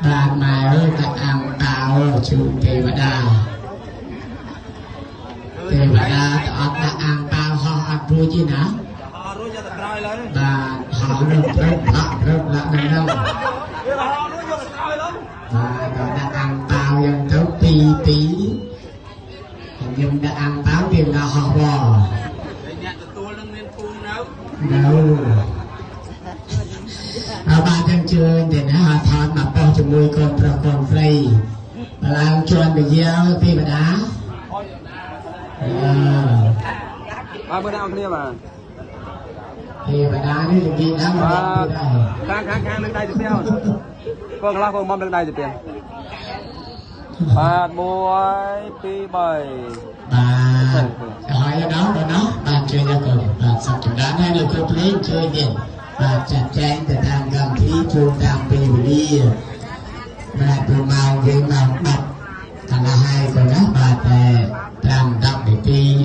Bạn mà ơi các ông tao chịu thì mà đà รู้จีนะbà họ được rất thật rất là năng động và đó đã ăn bao dân thấu tí tí nhưng đã ăn bao tiền là họ bò đâu bà chân chưa để nó họ thon mà bao cho mùi con pro con free bà làm chuồn được gieo tí bà đá bữa nào kia mà thì bà đá đi được gì đó mà khang lên đây được theo phương la phương mong lên đây được tiền បាទ 1 2 3 bà hỏi đó rồi nó bà chơi ra rồi bà sắp chuẩn đoán hay được không lấy chơi điện bà chặt chẽ từ thang gầm thí chuông tạm bì đi bà từ màu với màu bạch cả là hai rồi đó bà làm đọc để ti